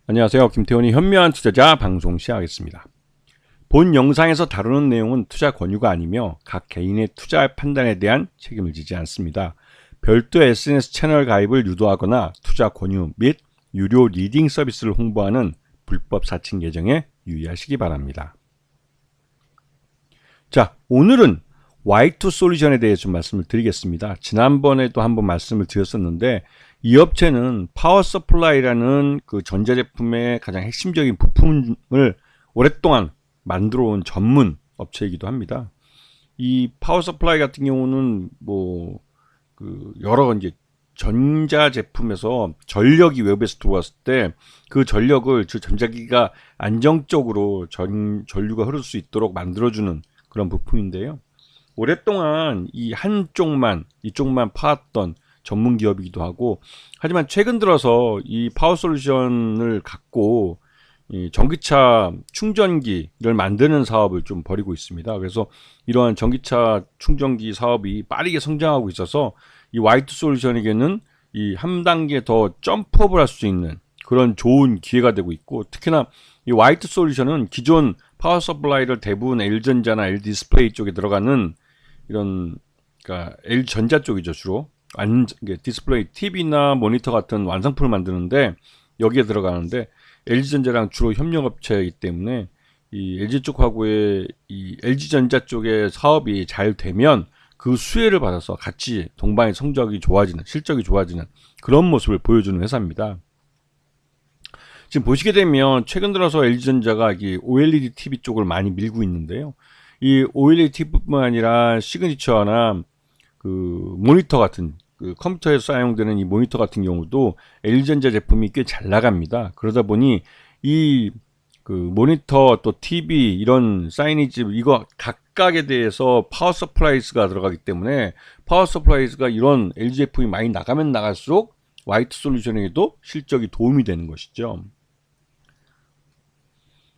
안녕하세요. 김태훈의 현명한 투자자 방송 시작하겠습니다. 본 영상에서 다루는 내용은 투자 권유가 아니며 각 개인의 투자 판단에 대한 책임을 지지 않습니다. 별도 SNS 채널 가입을 유도하거나 투자 권유 및 유료 리딩 서비스를 홍보하는 불법 사칭 계정에 유의하시기 바랍니다. 자, 오늘은 Y2 솔루션에 대해 좀 말씀을 드리겠습니다. 지난번에도 한번 말씀을 드렸었는데 이 업체는 파워 서플라이라는 그 전자제품의 가장 핵심적인 부품을 오랫동안 만들어 온 전문 업체이기도 합니다. 이 파워 서플라이 같은 경우는 여러 이제 전자제품에서 전력이 외부에서 들어왔을 때 그 전력을 전자기가 안정적으로 전류가 흐를 수 있도록 만들어주는 그런 부품인데요. 오랫동안 이쪽만 파왔던 전문 기업이기도 하고, 하지만 최근 들어서 이 파워 솔루션을 갖고 이 전기차 충전기를 만드는 사업을 좀 벌이고 있습니다. 그래서 이러한 전기차 충전기 사업이 빠르게 성장하고 있어서 이 Y2 솔루션에게는 이 한 단계 더 점프업을 할 수 있는 그런 좋은 기회가 되고 있고, 특히나 이 Y2 솔루션은 기존 파워 서플라이를 대부분 L전자나 L디스플레이 쪽에 들어가는 이런, 그러니까 L전자 쪽이죠, 주로. 디스플레이, TV나 모니터 같은 완성품을 만드는데 여기에 들어가는데, LG전자랑 주로 협력업체이기 때문에 이 LG 쪽하고의 이 LG전자 쪽의 사업이 잘 되면 그 수혜를 받아서 같이 동반의 성적이 좋아지는, 실적이 좋아지는 그런 모습을 보여주는 회사입니다. 지금 보시게 되면 최근 들어서 LG전자가 이 OLED TV 쪽을 많이 밀고 있는데요. 이 OLED TV뿐만 아니라 시그니처나 그 모니터 같은, 그 컴퓨터에서 사용되는 이 모니터 같은 경우도 LG전자 제품이 꽤 잘 나갑니다. 그러다 보니 이 그 모니터 또 TV 이런 사이니지 이거 각각에 대해서 파워 서플라이즈가 들어가기 때문에 파워 서플라이즈가 이런 LG 제품이 많이 나가면 나갈수록 Y2 솔루션에게도 실적이 도움이 되는 것이죠.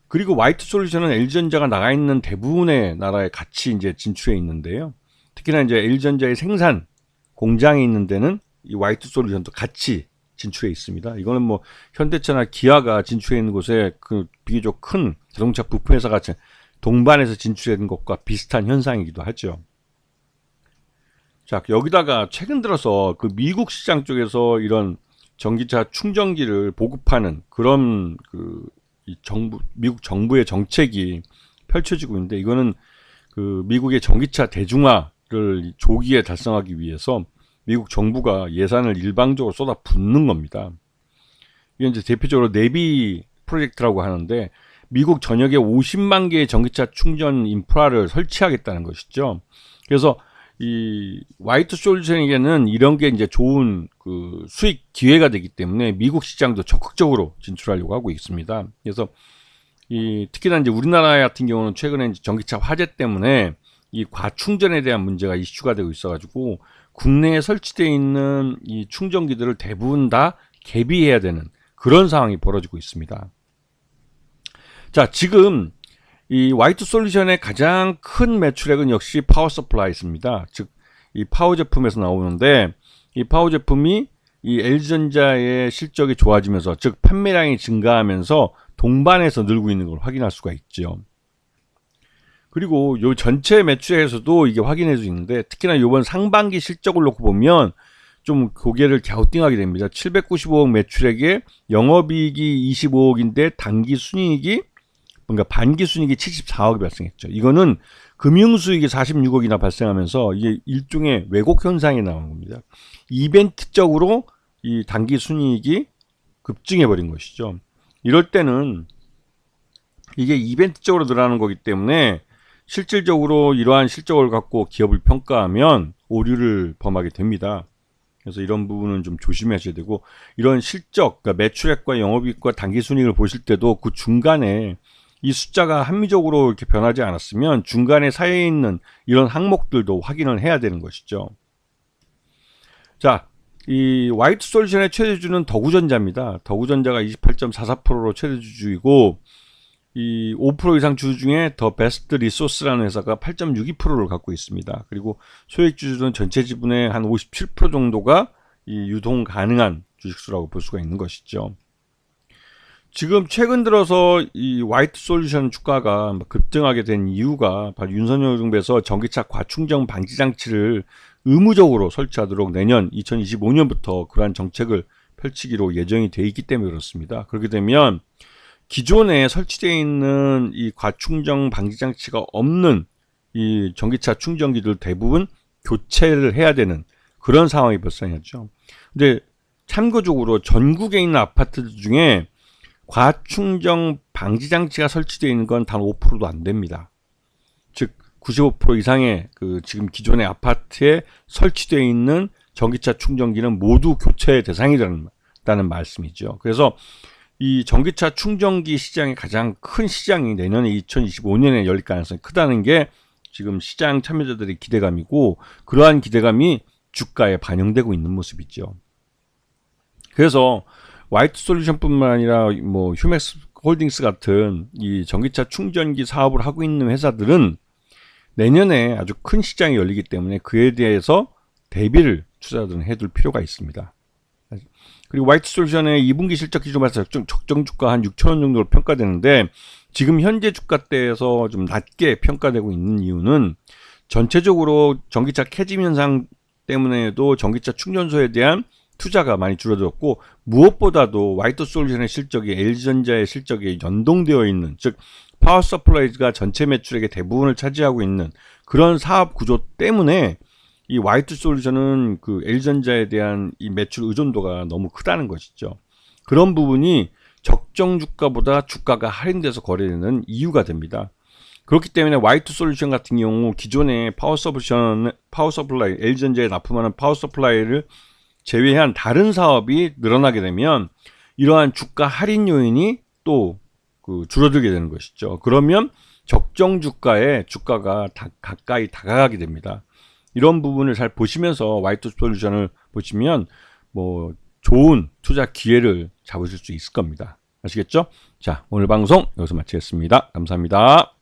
그리고 Y2 솔루션은 LG전자가 나가 있는 대부분의 나라에 같이 이제 진출해 있는데요. 특히나 이제 LG전자의 생산 공장에 있는 데는 이 Y2 솔루션도 같이 진출해 있습니다. 이거는 현대차나 기아가 진출해 있는 곳에 그 비교적 큰 자동차 부품 회사가 동반해서 진출해 있는 것과 비슷한 현상이기도 하죠. 자, 여기다가 최근 들어서 그 미국 시장 쪽에서 이런 전기차 충전기를 보급하는 그런 미국 정부의 정책이 펼쳐지고 있는데, 이거는 그 미국의 전기차 대중화를 조기에 달성하기 위해서 미국 정부가 예산을 일방적으로 쏟아 붓는 겁니다. 이게 이제 대표적으로 내비 프로젝트라고 하는데, 미국 전역에 50만 개의 전기차 충전 인프라를 설치하겠다는 것이죠. 그래서 이 Y2 솔루션에게는 이런 게 이제 좋은 그 수익 기회가 되기 때문에 미국 시장도 적극적으로 진출하려고 하고 있습니다. 그래서 특히나 이제 우리나라 같은 경우는 최근에 이제 전기차 화재 때문에 이 과충전에 대한 문제가 이슈가 되고 있어가지고 국내에 설치되어 있는 이 충전기들을 대부분 다 개비해야 되는 그런 상황이 벌어지고 있습니다. 자, 지금 이 Y2 솔루션의 가장 큰 매출액은 역시 파워 서플라이입니다. 즉, 이 파워 제품에서 나오는데, 이 파워 제품이 이 LG전자의 실적이 좋아지면서, 즉 판매량이 증가하면서 동반해서 늘고 있는 걸 확인할 수가 있죠. 그리고 요 전체 매출에서도 이게 확인해 수 있는데, 특히나 이번 상반기 실적을 놓고 보면 좀 고개를 갸우뚱하게 됩니다. 795억 매출액에 영업이익이 25억인데 단기 순이익이, 그러니까 반기 순이익이 74억이 발생했죠. 이거는 금융수익이 46억이나 발생하면서 이게 일종의 왜곡 현상이 나온 겁니다. 이벤트적으로 이 단기 순이익이 급증해 버린 것이죠. 이럴 때는 이게 이벤트적으로 늘어나는 거기 때문에 실질적으로 이러한 실적을 갖고 기업을 평가하면 오류를 범하게 됩니다. 그래서 이런 부분은 좀 조심하셔야 되고, 이런 실적, 그러니까 매출액과 영업이익과 단기순이익을 보실 때도 그 중간에 이 숫자가 합리적으로 이렇게 변하지 않았으면 중간에 사이에 있는 이런 항목들도 확인을 해야 되는 것이죠. 자, 이 Y2 솔루션의 최대주는 더구전자입니다. 더구전자가 28.44%로 최대주주이고, 이 5% 이상 주주 중에 더 베스트 리소스라는 회사가 8.62%를 갖고 있습니다. 그리고 소액주주는 전체 지분의 한 57% 정도가 이 유동 가능한 주식수라고 볼 수가 있는 것이죠. 지금 최근 들어서 이 화이트 솔루션 주가가 급등하게 된 이유가 바로 윤석열 정부에서 전기차 과충전 방지 장치를 의무적으로 설치하도록 내년 2025년부터 그러한 정책을 펼치기로 예정이 돼 있기 때문에 그렇습니다. 그렇게 되면 기존에 설치되어 있는 이 과충전 방지 장치가 없는 이 전기차 충전기들 대부분 교체를 해야 되는 그런 상황이 발생했죠. 근데 참고적으로 전국에 있는 아파트들 중에 과충전 방지 장치가 설치되어 있는 건 단 5%도 안 됩니다. 즉 95% 이상의 그 지금 기존의 아파트에 설치되어 있는 전기차 충전기는 모두 교체 대상이 된다는 말씀이죠. 그래서 이 전기차 충전기 시장의 가장 큰 시장이 내년에 2025년에 열릴 가능성이 크다는 게 지금 시장 참여자들의 기대감이고, 그러한 기대감이 주가에 반영되고 있는 모습이죠. 그래서 화이트 솔루션뿐만 아니라 뭐 휴맥스 홀딩스 같은 이 전기차 충전기 사업을 하고 있는 회사들은 내년에 아주 큰 시장이 열리기 때문에 그에 대해서 대비를 투자자들은 해둘 필요가 있습니다. 그리고 화이트 솔루션의 2분기 실적 기준으로 봐서 적정 주가 한 6,000원 정도로 평가되는데, 지금 현재 주가대에서 좀 낮게 평가되고 있는 이유는 전체적으로 전기차 캐짐 현상 때문에도 전기차 충전소에 대한 투자가 많이 줄어들었고, 무엇보다도 화이트 솔루션의 실적이 LG전자의 실적에 연동되어 있는, 즉 파워 서플라이즈가 전체 매출액의 대부분을 차지하고 있는 그런 사업 구조 때문에 이 화이트 솔루션은 그 LG전자에 대한 이 매출 의존도가 너무 크다는 것이죠. 그런 부분이 적정 주가보다 주가가 할인돼서 거래되는 이유가 됩니다. 그렇기 때문에 화이트 솔루션 같은 경우 기존의 파워 서플라이, LG전자에 납품하는 파워 서플라이를 제외한 다른 사업이 늘어나게 되면 이러한 주가 할인 요인이 또 줄어들게 되는 것이죠. 그러면 적정 주가에 주가가 가까이 다가가게 됩니다. 이런 부분을 잘 보시면서 화이트 솔루션을 보시면 뭐 좋은 투자 기회를 잡으실 수 있을 겁니다. 아시겠죠? 자, 오늘 방송 여기서 마치겠습니다. 감사합니다.